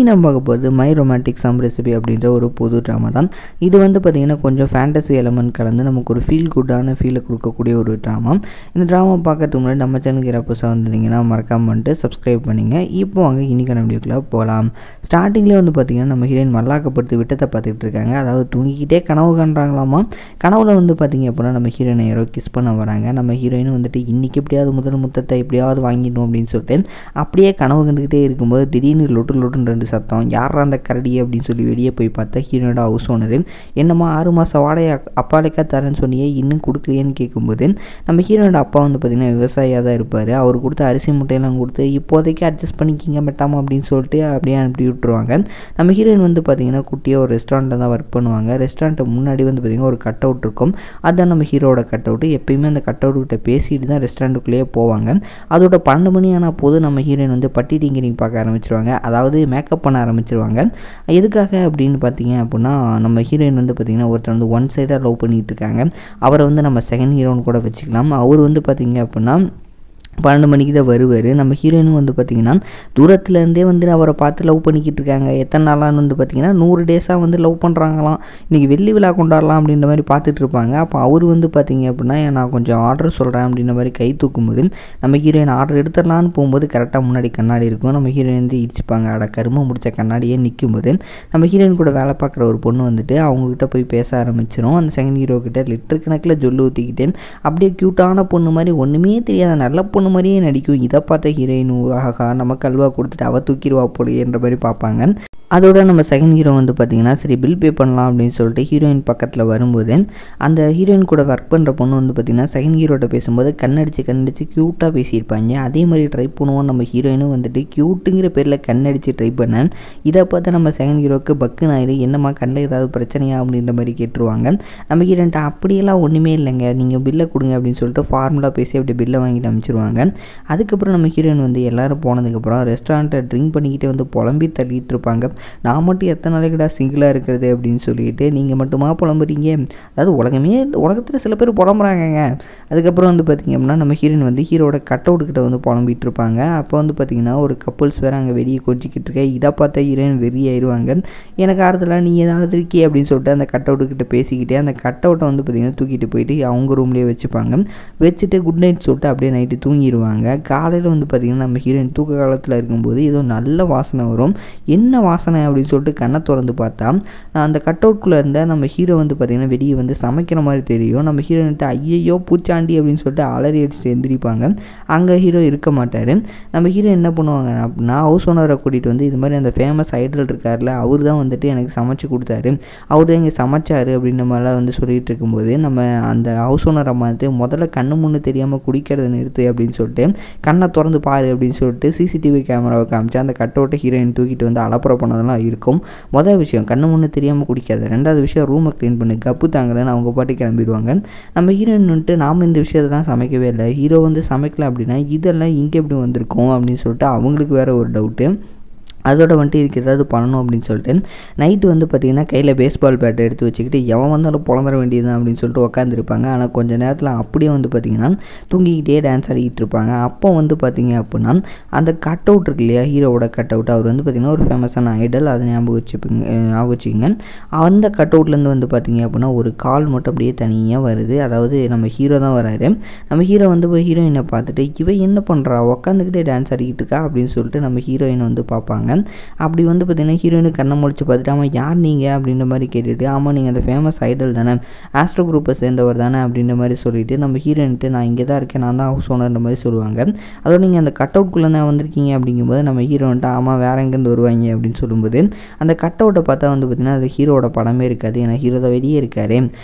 நம்ம பார்க்க போகிறது மை ரொமான்டிக் சம் ரெசிபி அப்படின்ற ஒரு புது ட்ராமா தான். இது வந்து பார்த்திங்கன்னா கொஞ்சம் ஃபேண்டசி எலமெண்ட் கலந்து நமக்கு ஒரு ஃபீல் குட்டான ஃபீலை கொடுக்கக்கூடிய ஒரு ட்ராமா. இந்த ட்ராமா பார்க்கறதுக்கு முன்னாடி நம்ம சேனலுக்கு யாராவது புதுசாக வந்துருந்தீங்கன்னா மறக்காம வந்துட்டு சப்ஸ்கிரைப் பண்ணிங்க. இப்போ வாங்க இன்றைக்கான வீடியோக்குள்ளே போகலாம். ஸ்டார்டிங்லேயே வந்து பார்த்திங்கன்னா நம்ம ஹீரோயின் மல்லாக்கப்படுத்தி விட்டத்தை பார்த்துக்கிட்டு இருக்காங்க. அதாவது தூங்கிக்கிட்டே கனவு காண்றாங்களாமா. கனவுல வந்து பார்த்திங்க அப்படின்னா நம்ம ஹீரோயினை யாரோ கிஸ் பண்ண வராங்க. நம்ம ஹீரோயினும் வந்துட்டு இன்றைக்கி எப்படியாவது முதல் முத்தத்தை எப்படியாவது வாங்கிடணும் அப்படின்னு சொல்லிட்டு அப்படியே கனவு கண்டுக்கிட்டே இருக்கும்போது திடீர்னு லொட்டுன்னு 2 சத்தம். யாரா அந்த கரடி அப்படின்னு சொல்லி வெளியே போய் பார்த்தா ஹீரோனோட ஹவுஸ் ஓனரு. என்னம்மா 6 மாதம் வாடகை அப்பாலேக்கா தரேன்னு சொன்னியே இன்னும் கொடுக்கலையேன்னு கேட்கும்போது நம்ம ஹீரோனோட அப்பா வந்து பார்த்திங்கன்னா விவசாயியாக தான் இருப்பார். அவர் கொடுத்த அரிசி முட்டையெல்லாம் கொடுத்து இப்போதைக்கு அட்ஜஸ்ட் பண்ணிக்கிங்க மெட்டாமா அப்படின்னு சொல்லிட்டு அப்படியே அனுப்பி விட்டுருவாங்க. நம்ம ஹீரோயின் வந்து பார்த்திங்கன்னா குட்டியாக ஒரு ரெஸ்டாரண்ட்டில் தான் ஒர்க் பண்ணுவாங்க. ரெஸ்டாரண்ட்டு முன்னாடி வந்து பார்த்திங்கன்னா ஒரு கட் அவுட் இருக்கும். அதுதான் நம்ம ஹீரோட கட் அவுட்டு. எப்பயுமே அந்த கட் அவுட்கிட்ட பேசிட்டு தான் ரெஸ்டாரண்ட்டுக்குள்ளேயே போவாங்க. அதோட 12 மணி ஆனால் போது நம்ம ஹீரோயின் வந்து பட்டி டிங்கரிங் பார்க்க ஆரம்பிச்சிருவாங்க. அதாவது மேக்கப் பண்ண ஆரம்பிச்சிருவாங்க. எதுக்காக அப்படின்னு பார்த்தீங்க அப்படின்னா நம்ம ஹீரோயின் வந்து பார்த்திங்கன்னா ஒருத்தர் வந்து ஒன் சைடாக லவ் பண்ணிகிட்டு இருக்காங்க. அவரை வந்து நம்ம செகண்ட் ஹீரோன்னு கூட வச்சுக்கலாம். அவர் வந்து பார்த்திங்க அப்படின்னா 12 மணிக்கு தான் வருவார். நம்ம ஹீரோயினும் வந்து பார்த்திங்கன்னா தூரத்துலேருந்தே வந்து அவரை பார்த்து லவ் பண்ணிக்கிட்டு இருக்காங்க. எத்தனை நாளான்னு வந்து பார்த்திங்கன்னா 100 டேஸாக வந்து லவ் பண்ணுறாங்களாம். இன்றைக்கி வெள்ளி விழா கொண்டாடலாம் அப்படின்ற மாதிரி பார்த்துட்டு இருப்பாங்க. அப்போ அவர் வந்து பார்த்திங்க அப்படின்னா நான் கொஞ்சம் ஆர்டர் சொல்கிறேன் அப்படின்ற மாதிரி கை தூக்கும்போது நம்ம ஹீரோயின் ஆர்டர் எடுத்துடலான்னு போகும்போது கரெக்டாக முன்னாடி கண்ணாடி இருக்கும். நம்ம ஹீரோயின் வந்து இடிச்சுப்பாங்க. கரும முடிச்ச கண்ணாடியே நிற்கும்போது நம்ம ஹீரோயின் கூட வேலை பார்க்குற ஒரு பொண்ணு வந்துட்டு அவங்கக்கிட்ட போய் பேச ஆரம்பிச்சிடும். அந்த செகண்ட் ஹீரோ கிட்ட லிட்டர் கணக்கில் ஜொல்லு ஊற்றிக்கிட்டு அப்படியே க்யூட்டான பொண்ணு மாதிரி ஒன்றுமே தெரியாத நல்ல பொண்ணு மாதிரியே நடிக்கும். இதை பார்த்த ஹீரோயின் ஆகா நமக்கு அல்வா கொடுத்துட்டு அவள் தூக்கிடுவா போடுன்ற மாதிரி பார்ப்பாங்க. அதோட நம்ம செகண்ட் ஹீரோ வந்து பார்த்திங்கன்னா சரி பில் பே பண்ணலாம் அப்படின்னு சொல்லிட்டு ஹீரோயின் பக்கத்தில் வரும்போது அந்த ஹீரோயின் கூட ஒர்க் பண்ணுற பொண்ணு வந்து பார்த்திங்கன்னா செகண்ட் ஹீரோட்ட பேசும்போது கண்ணடிச்சு க்யூட்டாக பேசியிருப்பாங்க. அதே மாதிரி ட்ரை பண்ணுவோம். நம்ம ஹீரோயினும் வந்துட்டு க்யூட்டுங்கிற பேரில் கண்ணடிச்சு ட்ரை பண்ணேன். இதை பார்த்து நம்ம செகண்ட் ஹீரோக்கு பக்குன்னு ஆயிரு என்னம்மா கண்ணில் ஏதாவது பிரச்சனையா அப்படின்ற மாதிரி கேட்டுருவாங்க. நம்ம ஹீரோயின்ட்ட அப்படியெல்லாம் ஒன்றுமே இல்லைங்க நீங்கள் பில்லை கொடுங்க அப்படின்னு சொல்லிட்டு ஃபார்முலா பேசி அப்படி பில்லை வாங்கிட்டு அமைச்சிருவாங்க. அதுக்கப்புறம் நம்ம ஹீரோயின் வந்து எல்லோரும் போனதுக்கப்புறம் ரெஸ்டாரண்ட்டை ட்ரிங்க் பண்ணிக்கிட்டே வந்து புலம்பி தள்ளிட்டு இருப்பாங்க. நான் மட்டும் எத்தனை நாளைக்குடா சிங்கிளாக இருக்கிறது அப்படின்னு சொல்லிட்டு நீங்கள் மட்டுமா புலம்புறீங்க. அதாவது உலகத்தில் சில பேர் புலம்புறாங்கங்க. அதுக்கப்புறம் வந்து பார்த்திங்க அப்படின்னா நம்ம ஹீரோயின் வந்து ஹீரோட கட் அவுட்டுக்கிட்ட வந்து புலம்பிகிட்டு இருப்பாங்க. அப்போ வந்து பார்த்திங்கன்னா ஒரு கப்புள்ஸ் வேறு அங்கே வெளியே கொஞ்சிக்கிட்டு இருக்கேன். இதை பார்த்தா ஹீரோயின் வெறியாயிருவாங்க. எனக்கு ஆறுதலாக நீ ஏதாவது இருக்கே அப்படின்னு சொல்லிட்டு அந்த கட் அவுட்டுக்கிட்ட பேசிக்கிட்டே அந்த கட் அவுட்டை வந்து பார்த்திங்கன்னா தூக்கிட்டு போயிட்டு அவங்க ரூம்லேயே வச்சுப்பாங்க. வச்சுட்டு குட் நைட் சொல்லிட்டு அப்படியே நைட்டு தூங்கிடுவாங்க. காலையில் வந்து பார்த்திங்கன்னா நம்ம ஹீரோயின் தூக்க காலத்தில் இருக்கும்போது ஏதோ நல்ல வாசனை வரும். என்ன வாசனை அப்படின்னு சொல்லிட்டு கண்ணை திறந்து பார்த்தா அந்த கட் அவுட்குள்ளே இருந்த நம்ம ஹீரோ வந்து பார்த்திங்கன்னா வெளியே வந்து சமைக்கிற மாதிரி தெரியும். நம்ம ஹீரோயின்ட்டு ஐயையோ பூச்சாண்டி அப்படின்னு சொல்லிட்டு அலறி அடிச்சுட்டு எந்திரிப்பாங்க. அங்கே ஹீரோ இருக்க மாட்டார். நம்ம ஹீரோ என்ன பண்ணுவாங்க அப்படின்னா ஹவுஸ் ஓனரை கூட்டிகிட்டு வந்து இது மாதிரி அந்த ஃபேமஸ் ஐடல் இருக்கார்ல அவர் தான் வந்துட்டு எனக்கு சமைச்சு கொடுத்தாரு, அவர் தான் இங்கே சமைச்சார் அப்படின்ற மாதிரிலாம் வந்து சொல்லிகிட்டு இருக்கும்போது நம்ம அந்த ஹவுஸ் ஓனரை பார்த்து முதல்ல கண்ணு முன்னு தெரியாமல் குடிக்கிறத நிறுத்து அப்படின்னு சொல்லிட்டு கண்ணை திறந்து பாரு அப்படின்னு சொல்லிட்டு சிசிடிவி கேமராவை காமிச்சு அந்த கட் அவுட்டை ஹீரோயின் தூக்கிட்டு வந்து அலப்புறம் பண்ணதெல்லாம் இருக்கும். மொதல் விஷயம் கண்ணு முன்னு தெரியாமல் குடிக்காது. 2வது விஷயம் ரூமை க்ளீன் பண்ணி கப்பு தாங்கலன்னு அவங்க பாட்டு கிளம்பிடுவாங்க. நம்ம ஹீரோயின் வந்துட்டு நாம் இந்த விஷயத்தை தான் சமைக்கவே இல்லை, ஹீரோ வந்து சமைக்கல அப்படின்னா இதெல்லாம் இங்கே எப்படி வந்திருக்கும் அப்படின்னு சொல்லிட்டு அவங்களுக்கு வேறு ஒரு டவுட்டு. அதோட வந்துட்டு இதுக்கு ஏதாவது பண்ணணும் அப்படின்னு சொல்லிட்டு நைட்டு வந்து பார்த்திங்கன்னா கையில் பேஸ்பால் பேட்டை எடுத்து வச்சுக்கிட்டு எவன் வந்தாலும் பொழந்துட வேண்டியது தான் அப்படின்னு சொல்லிட்டு உட்காந்துருப்பாங்க. ஆனால் கொஞ்சம் நேரத்தில் அப்படியே வந்து பார்த்திங்கன்னா தூங்கிக்கிட்டே டான்ஸ் ஆடிக்கிட்டு இருப்பாங்க. அப்போ வந்து பார்த்திங்க அப்படின்னா அந்த கட் அவுட் இருக்கு இல்லையா ஹீரோவோட கட் அவுட் அவர் வந்து பார்த்திங்கன்னா ஒரு ஃபேமஸான ஐடல் அதை ஞாபகம் வச்சுக்கோங்க. அந்த கட் அவுட்லேருந்து வந்து பார்த்திங்க அப்படின்னா ஒரு கால் மட்டும் அப்படியே தனியாக வருது. அதாவது நம்ம ஹீரோ தான் வராரு. நம்ம ஹீரோ வந்து போய் ஹீரோயினை பார்த்துட்டு இவன் என்ன பண்ணுறா உட்காந்துக்கிட்டே டான்ஸ் ஆடிக்கிட்டு இருக்கா அப்படின்னு சொல்லிட்டு நம்ம ஹீரோயினை வந்து பார்ப்பாங்க. அப்படி வந்து பார்த்திங்கன்னா ஹீரோயினுக்கு கண்ணை முழிச்சு பார்த்துட்டு ஆமாம் யார் நீங்கள் அப்படின்ற மாதிரி கேட்டுட்டு ஆமாம் நீங்கள் அந்த ஃபேமஸ் ஐடல் தானே ஆஸ்ட்ரோ குரூப்பை சேர்ந்தவர் தானே அப்படின்ற மாதிரி சொல்லிவிட்டு நம்ம ஹீரோயின்ட்டு நான் இங்கே தான் இருக்கேன் நான் தான் ஹவுஸ் ஓனர்ன்ற மாதிரி சொல்லுவாங்க. அதோட நீங்கள் அந்த கட் அவுட்குள்ளே தான் வந்திருக்கீங்க அப்படிங்கும்போது நம்ம ஹீரோன்ட்டு ஆமாம் வேறு எங்கேருந்து வருவாங்க அப்படின்னு சொல்லும்போது அந்த கட் அவுட்டை பார்த்தா வந்து பார்த்திங்கன்னா அது ஹீரோட படமே இருக்காது. ஏன்னா ஹீரோ தான் வெளியே இருக்காரு.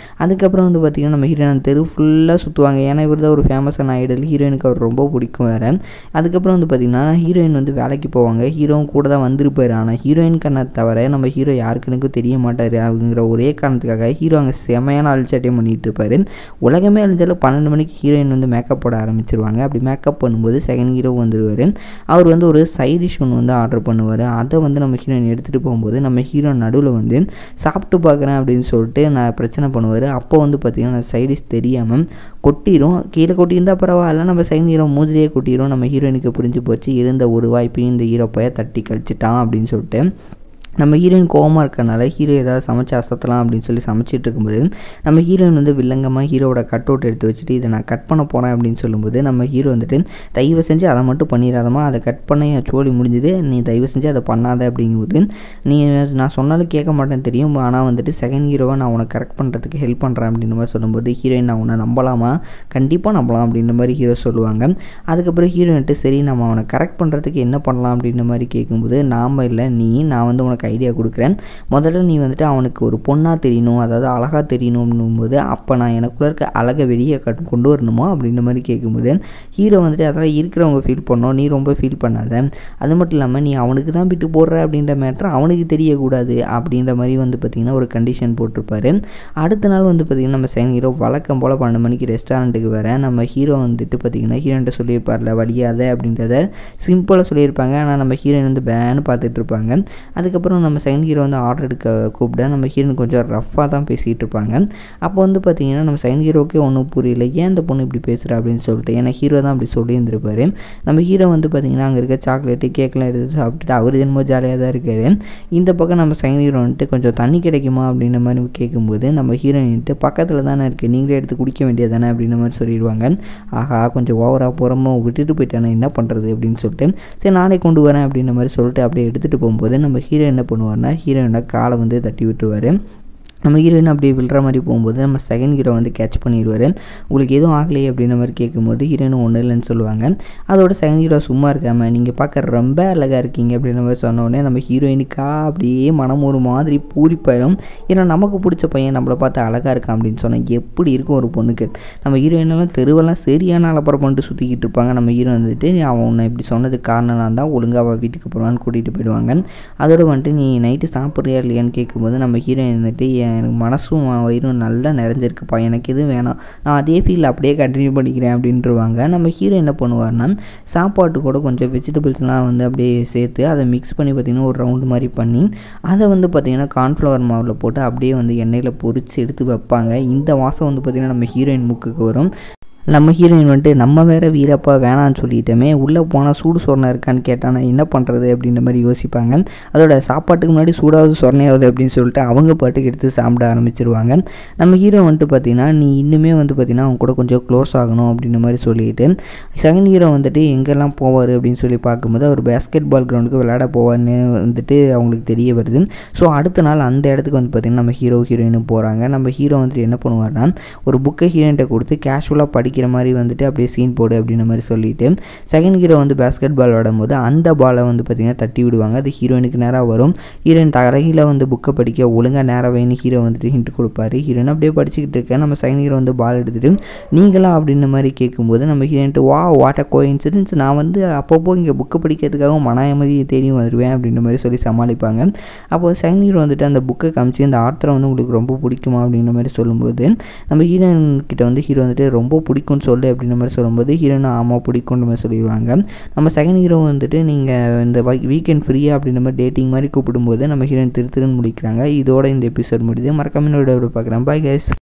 அதுக்கப்புறம் வந்து பார்த்திங்கன்னா நம்ம ஹீரோயின் தெரு ஃபுல்லாக சுற்றுவாங்க. ஏன்னா இவர் தான் ஒரு ஃபேமஸான ஐடல், ஹீரோயினுக்கு அவர் ரொம்ப பிடிக்கும் வேறு. அதுக்கப்புறம் வந்து பார்த்திங்கன்னா ஹீரோயின் வந்து வேலைக்கு போவாங்க. ஹீரோவும் கூட தான் வந்திருப்பார். ஆனால் ஹீரோயின் கண்ணை தவிர நம்ம ஹீரோ யாருக்குனுக்கும் தெரிய மாட்டார் அப்படிங்கிற ஒரே காரணத்துக்காக ஹீரோ அங்கே செமையான அழிச்சாட்டியம் பண்ணிகிட்டு இருப்பார். உலகமே அழிஞ்சாலும் 12 மணிக்கு ஹீரோயின் வந்து மேக்கப் போட ஆரம்பிச்சிருவாங்க. அப்படி மேக்கப் பண்ணும்போது செகண்ட் ஹீரோ வந்துடுவார். அவர் வந்து ஒரு சைடிஷ் ஒன்று வந்து ஆர்டர் பண்ணுவார். அதை வந்து நம்ம ஹீரோயின் எடுத்துகிட்டு போகும்போது நம்ம ஹீரோ நடுவில் வந்து சாப்பிட்டு பார்க்குறேன் அப்படின்னு சொல்லிட்டு நான் பிரச்சனை பண்ணுவார். அப்போ வந்து பார்த்திங்கன்னா நான் சைடிஷ் தெரியாமல் கொட்டிடும். கீழே கொட்டியிருந்தால் பரவாயில்ல, நம்ம செகண்ட் ஹீரோ மூஞ்சிலேயே கொட்டிடும். நம்ம ஹீரோயினுக்கு புரிஞ்சு போச்சு, இருந்த ஒரு வாய்ப்பையும் இந்த ஹீரோ போய் தட்டி கழிச்சிட்டான் அப்படின்னு சொல்லிட்டு. நம்ம ஹீரோயின் கோவமாக இருக்கறனால ஹீரோ ஏதாவது சமைச்சு அசத்தலாம் அப்படின்னு சொல்லி சமைச்சிட்டு இருக்கும்போது நம்ம ஹீரோயின் வந்து வில்லங்கமாக ஹீரோவோட கட் அவுட் எடுத்து வச்சுட்டு இதை நான் கட் பண்ண போகிறேன் அப்படின்னு சொல்லும்போது நம்ம ஹீரோ வந்துட்டு தயவு செஞ்சு அதை மட்டும் பண்ணிடாதமா, அதை கட் பண்ண என் சோழி முடிஞ்சுது, நீ தயவு செஞ்சு அதை பண்ணாத அப்படிங்கும்போது நீ நான் சொன்னாலும் கேட்க மாட்டேன்னு தெரியும், ஆனால் வந்துட்டு செகண்ட் ஹீரோவை நான் உனக்கு கரெக்ட் பண்ணுறதுக்கு ஹெல்ப் பண்ணுறேன் அப்படின்ற மாதிரி சொல்லும்போது ஹீரோயின் நான் உன்னை நம்பலாமா, கண்டிப்பாக நம்பலாம் அப்படின்ற மாதிரி ஹீரோ சொல்லுவாங்க. அதுக்கப்புறம் ஹீரோயின்ட்டு சரி நம்ம அவனை கரெக்ட் பண்ணுறதுக்கு என்ன பண்ணலாம் அப்படின்ற மாதிரி கேட்கும்போது நாம் இல்லை நான் வந்து உனக்கு ஐடியா கொடுக்குறேன், முதல்ல நீ வந்துட்டு அவனுக்கு ஒரு பொண்ணாக தெரியணும், அதாவது அழகாக தெரியணும்னும்போது அப்போ நான் எனக்குள்ள இருக்க அழகை வெளியே கொண்டு வரணுமா அப்படின்ற மாதிரி கேட்கும்போது ஹீரோ வந்துட்டு அதெல்லாம் இருக்கிறவங்க ஃபீல் பண்ணோம், நீ ரொம்ப ஃபீல் பண்ணாத, அது மட்டும் இல்லாமல் நீ அவனுக்கு தான் விட்டு போடுற அப்படின்ற மேட்ரு அவனுக்கு தெரியக்கூடாது அப்படின்ற மாதிரி வந்து பார்த்திங்கன்னா ஒரு கண்டிஷன் போட்டிருப்பாரு. அடுத்த நாள் வந்து பார்த்திங்கன்னா நம்ம செகண்ட் ஹீரோ வழக்கம் போல் 12 மணிக்கு ரெஸ்டாரண்ட்டுக்கு வர நம்ம ஹீரோ வந்துட்டு பார்த்திங்கன்னா ஹீரோன்ட்ட சொல்லியிருப்பார்ல வலியாத அப்படின்றத சிம்பிளாக சொல்லியிருப்பாங்க. ஆனால் நம்ம ஹீரோயின் வந்து பேன்னு பார்த்துட்டு இருப்பாங்க. அதுக்கப்புறம் நம்ம செகண்ட் ஹீரோ வந்து ஆர்டர் எடுக்க கூப்பிட நம்ம ஹீரோயின் கொஞ்சம் ரஃப்பாக தான் பேசிகிட்டு இருப்பாங்க. அப்போ வந்து பார்த்திங்கன்னா நம்ம செகண்ட் ஹீரோக்கே ஒன்றும் புரியல, ஏன் இந்த பொண்ணு இப்படி பேசுகிறா அப்படின்னு சொல்லிட்டு, ஏன்னா ஹீரோ தான் அப்படி சொல்லியிருந்திருப்பாரு. நம்ம ஹீரோ வந்து பார்த்திங்கன்னா அங்கே இருக்க சாக்லேட்டு கேக்லாம் எடுத்து சாப்பிட்டுட்டு அவர் என்னமோ ஜாலியாக தான் இருக்காரு. இந்த பக்கம் நம்ம செகண்ட் ஹீரோ வந்துட்டு கொஞ்சம் தண்ணி கிடைக்குமா அப்படின்ற மாதிரி கேட்கும்போது நம்ம ஹீரோயின்ட்டு பக்கத்தில் தானே இருக்குது, நீங்களே எடுத்து குடிக்க வேண்டியது தானே அப்படின்ற மாதிரி சொல்லிடுவாங்க. ஆஹா கொஞ்சம் ஓவராக போகிறோமோ, விட்டுட்டு போயிட்டானே என்ன பண்ணுறது அப்படின்னு சொல்லிட்டு சரி நானே கொண்டு வரேன் அப்படின்ற மாதிரி சொல்லிட்டு அப்படியே எடுத்துகிட்டு போகும்போது நம்ம ஹீரோ என்ன பண்ணுவார்னா ஹீரோயினோட காலை வந்து தட்டி விட்டுருவார். நம்ம ஹீரோயின் அப்படியே விழுற மாதிரி போகும்போது நம்ம செகண்ட் ஹீரோ வந்து கேட்ச் பண்ணிடுவார். உங்களுக்கு எதுவும் ஆகலையே அப்படின்ற மாதிரி கேட்கும்போது ஹீரோயின் ஒன்றும் இல்லைன்னு சொல்லுவாங்க. அதோட செகண்ட் ஹீரோ சும்மா இருக்காமல் நீங்கள் பார்க்க ரொம்ப அழகாக இருக்கீங்க அப்படின்ற மாதிரி சொன்னோடனே நம்ம ஹீரோயினுக்கா அப்படியே மனம் ஒரு மாதிரி பூரிப்பாயிரும். ஏன்னா நமக்கு பிடிச்ச பையன் நம்மளை பார்த்து அழகாக இருக்கான் அப்படின்னு சொன்னால் எப்படி இருக்கும் ஒரு பொண்ணுக்கு. நம்ம ஹீரோயினெல்லாம் தெருவெல்லாம் சரியான அலப்பறம் பண்ணிட்டு சுற்றிக்கிட்டு இருப்பாங்க. நம்ம ஹீரோ வந்துட்டு அவன் உன்னை இப்படி சொன்னதுக்கு காரணம் நான் தான், ஒழுங்காக அவள் வீட்டுக்கு போகலான்னு கூட்டிகிட்டு போயிடுவாங்க. அதோட வந்துட்டு நீ நைட்டு சாப்பிட்றியா இல்லையான்னு கேட்கும்போது நம்ம ஹீரோயின் வந்துட்டு எனக்கு மனசும் வயிறும் நல்லா நிறைஞ்சிருக்குப்பா, எனக்கு எதுவும் வேணாம், நான் அதே ஃபீல் அப்படியே கண்டினியூ பண்ணிக்கிறேன் அப்படின்றவாங்க. நம்ம ஹீரோ என்ன பண்ணுவார்னா சாப்பாட்டு கூட கொஞ்சம் வெஜிடபிள்ஸ்லாம் வந்து அப்படியே சேர்த்து அதை மிக்ஸ் பண்ணி பார்த்திங்கன்னா ஒரு ரவுண்டு மாதிரி பண்ணி அதை வந்து பார்த்திங்கன்னா கார்ன்ஃப்ளவர் மாவில் போட்டு அப்படியே வந்து எண்ணெயில் பொரித்து எடுத்து வைப்பாங்க. இந்த வாசம் வந்து பார்த்திங்கன்னா நம்ம ஹீரோயின் மூக்குக்கு வரும். நம்ம ஹீரோயின் வந்துட்டு நம்ம வேறு வீரப்பா வேணான்னு சொல்லிட்டோமே, உள்ளே போனால் சூடு சொரணை இருக்கான்னு கேட்டானா என்ன பண்ணுறது அப்படின்ற மாதிரி யோசிப்பாங்க. அதோட சாப்பாட்டுக்கு முன்னாடி சூடாவது சொரணையாவது அப்படின்னு சொல்லிட்டு அவங்க பாட்டுக்கு எடுத்து சாப்பிட ஆரம்பிச்சிருவாங்க. நம்ம ஹீரோ வந்துட்டு பார்த்திங்கன்னா நீ இன்னுமே வந்து பார்த்திங்கன்னா அவங்க கூட கொஞ்சம் க்ளோஸ் ஆகணும் அப்படின்ற மாதிரி சொல்லிட்டு செகண்ட் ஹீரோ வந்துட்டு எங்கெல்லாம் போவார் அப்படின்னு சொல்லி பார்க்கும்போது அவர் பேஸ்கெட் பால் கிரவுண்டுக்கு விளையாட போவார்னு வந்துட்டு அவங்களுக்கு தெரிய வருது. ஸோ அடுத்த நாள் அந்த இடத்துக்கு வந்து பார்த்திங்கன்னா நம்ம ஹீரோயினும் போகிறாங்க. நம்ம ஹீரோ வந்துட்டு என்ன பண்ணுவார்னா ஒரு புக்கை ஹீரோயின்ட்ட கொடுத்து கேஷுவலாக படிக்கிற மாதிரி வந்துட்டு அப்படியே சீன் போடு அப்படின்ற மாதிரி சொல்லிட்டு செகண்ட் ஹீரோ வந்து பேஸ்கெட் பால் விளையாடும்போது அந்த பாலை வந்து பார்த்திங்கன்னா தட்டி விடுவாங்க. அது ஹீரோயினுக்கு நேராக வரும். ஹீரோயின் தரையில் வந்து புக்கை படிக்க ஒழுங்காக நேராக வேணும் ஹீரோ வந்துட்டு ஹிண்ட் கொடுப்பாரு. ஹீரோயின் அப்படியே படிச்சுக்கிட்டு இருக்கேன். நம்ம செகண்ட் ஹீரோ வந்து பால் எடுத்துகிட்டு நீங்களா அப்படின்ற மாதிரி கேட்கும்போது நம்ம ஹீரோயின்ட்டு வாட் அ கோஇன்சிடென்ஸ், நான் வந்து அப்பப்போ இங்கே புக்கை படிக்கிறதுக்காக மனாயமதியை தேடி வருவேன் அப்படின்ற மாதிரி சொல்லி சமாளிப்பாங்க. அப்போது செகண்ட் ஹீரோ வந்துட்டு அந்த புக்கை காமிச்சு அந்த ஆத்தரை வந்து உங்களுக்கு ரொம்ப பிடிக்குமா அப்படின்ற மாதிரி சொல்லும்போது நம்ம ஹீரோயின் கிட்ட வந்து ஹீரோ வந்துட்டு ரொம்ப பிடிக்கும்னு சொல்லு அப்படின்ற மாதிரி சொல்லும்போது ஹீரோயின் ஆமாம் பிடிக்குன்ற மாதிரி சொல்லிடுவாங்க. நம்ம செகண்ட் ஹீரோ வந்துட்டு நீங்கள் இந்த வீக்கெண்ட் ஃப்ரீயாக அப்படின்ற மாதிரி டேட்டிங் மாதிரி கூப்பிடும்போது நம்ம ஹீரோயின் திருன்னு முடிக்கிறாங்க. இதோட இந்த எபிசோட் முடியுது. மறக்காம பார்க்குறேன். Bye guys.